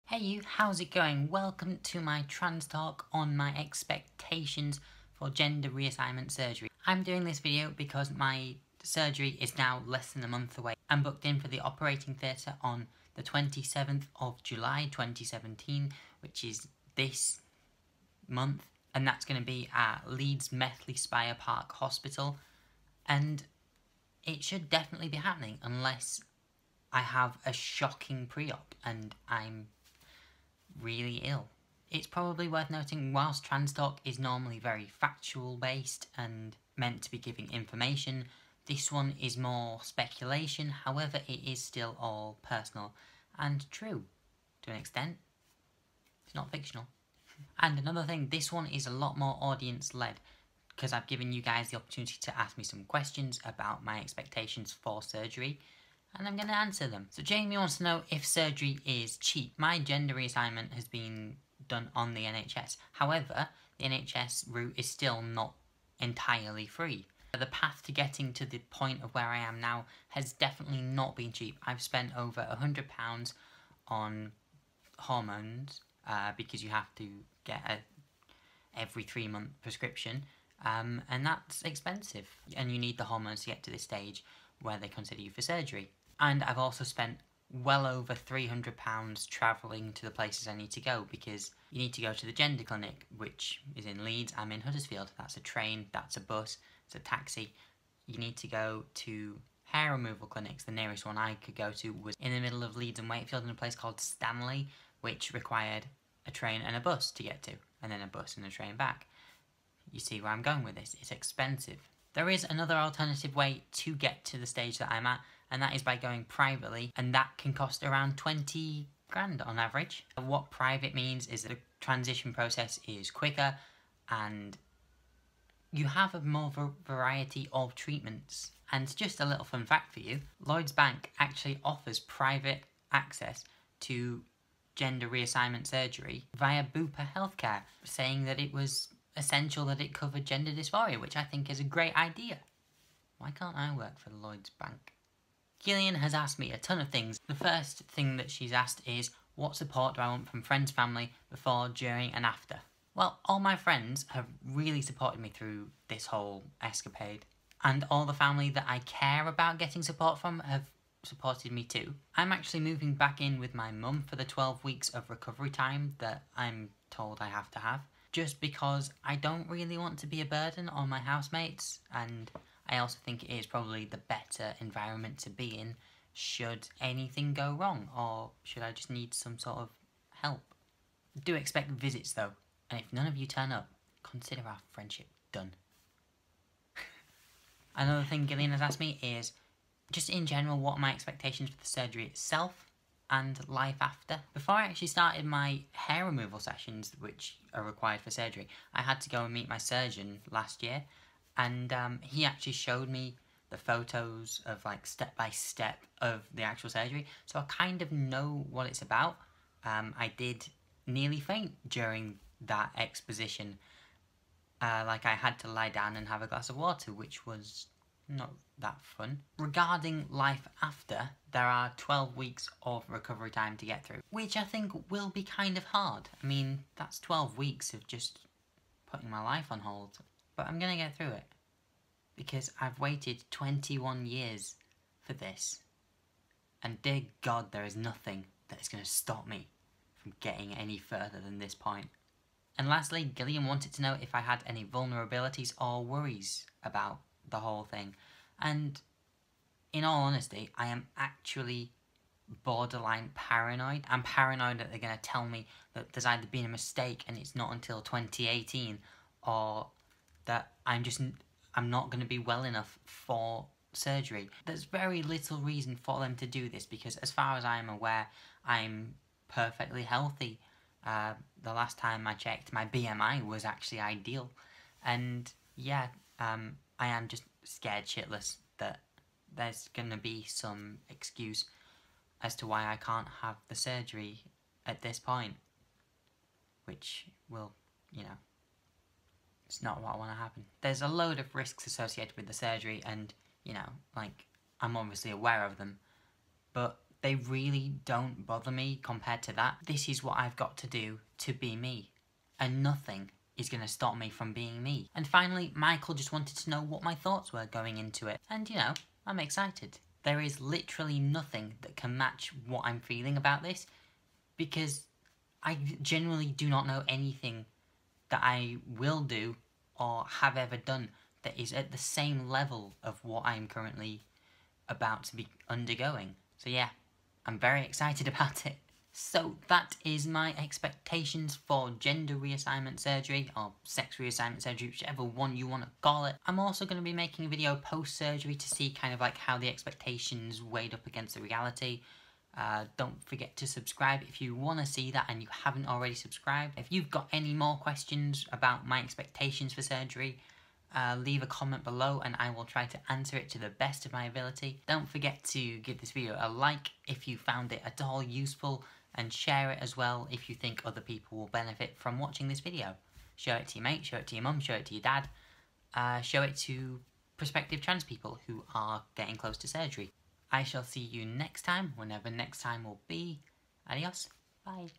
Hey you, how's it going? Welcome to my trans talk on my expectations for gender reassignment surgery. I'm doing this video because my surgery is now less than a month away. I'm booked in for the operating theatre on the 27th of July 2017, which is this month, and that's going to be at Leeds Methley Spire Park Hospital, and it should definitely be happening unless I have a shocking pre-op and I'm really ill. It's probably worth noting, whilst trans talk is normally very factual based and meant to be giving information, this one is more speculation. However, it is still all personal and true to an extent. It's not fictional. And another thing, this one is a lot more audience led because I've given you guys the opportunity to ask me some questions about my expectations for surgery, and I'm going to answer them. So Jamie wants to know if surgery is cheap. My gender reassignment has been done on the NHS. However, the NHS route is still not entirely free. The path to getting to the point of where I am now has definitely not been cheap. I've spent over £100 on hormones because you have to get a every 3-month prescription, and that's expensive, and you need the hormones to get to this stage where they consider you for surgery. And I've also spent well over £300 travelling to the places I need to go, because you need to go to the gender clinic, which is in Leeds. I'm in Huddersfield. That's a train, that's a bus, it's a taxi. You need to go to hair removal clinics. The nearest one I could go to was in the middle of Leeds and Wakefield in a place called Stanley, which required a train and a bus to get to, and then a bus and a train back. You see where I'm going with this. It's expensive. There is another alternative way to get to the stage that I'm at, and that is by going privately, and that can cost around 20 grand on average. What private means is that the transition process is quicker and you have a more variety of treatments. And just a little fun fact for you, Lloyds Bank actually offers private access to gender reassignment surgery via Bupa Healthcare, saying that it was essential that it covered gender dysphoria, which I think is a great idea. Why can't I work for Lloyds Bank? Gillian has asked me a ton of things. The first thing that she's asked is, what support do I want from friends, family, before, during and after? Well, all my friends have really supported me through this whole escapade, and all the family that I care about getting support from have supported me too. I'm actually moving back in with my mum for the 12 weeks of recovery time that I'm told I have to have, just because I don't really want to be a burden on my housemates, and I also think it is probably the better environment to be in should anything go wrong, or should I just need some sort of help. Do expect visits though, and if none of you turn up, consider our friendship done. Another thing Gillian has asked me is, just in general, what are my expectations for the surgery itself and life after? Before I actually started my hair removal sessions, which are required for surgery, I had to go and meet my surgeon last year, and he actually showed me the photos of like step by step of the actual surgery, so I kind of know what it's about. I did nearly faint during that exposition. Like I had to lie down and have a glass of water, which was not that fun. Regarding life after, there are 12 weeks of recovery time to get through, which I think will be kind of hard. I mean, that's 12 weeks of just putting my life on hold. But I'm gonna get through it, because I've waited 21 years for this. And dear God, there is nothing that is gonna stop me from getting any further than this point. And lastly, Gillian wanted to know if I had any vulnerabilities or worries about the whole thing. And in all honesty, I am actually borderline paranoid. I'm paranoid that they're going to tell me that there's either been a mistake and it's not until 2018, or that I'm not going to be well enough for surgery. There's very little reason for them to do this, because as far as I am aware, I'm perfectly healthy. The last time I checked, my BMI was actually ideal. And yeah, I am just scared shitless that there's gonna be some excuse as to why I can't have the surgery at this point, which will, it's not what I want to happen. There's a load of risks associated with the surgery, and, like, I'm obviously aware of them, but they really don't bother me compared to that. This is what I've got to do to be me, and nothing is going to stop me from being me. And finally, Michael just wanted to know what my thoughts were going into it, and you know, I'm excited. There is literally nothing that can match what I'm feeling about this, because I genuinely do not know anything that I will do or have ever done that is at the same level of what I'm currently about to be undergoing. So yeah, I'm very excited about it. So that is my expectations for gender reassignment surgery, or sex reassignment surgery, whichever one you want to call it. I'm also going to be making a video post-surgery to see kind of like how the expectations weighed up against the reality. Don't forget to subscribe if you want to see that and you haven't already subscribed. If you've got any more questions about my expectations for surgery, leave a comment below and I will try to answer it to the best of my ability. Don't forget to give this video a like if you found it at all useful, and share it as well if you think other people will benefit from watching this video. Show it to your mate, show it to your mum, show it to your dad, show it to prospective trans people who are getting close to surgery. I shall see you next time, whenever next time will be. Adios, bye.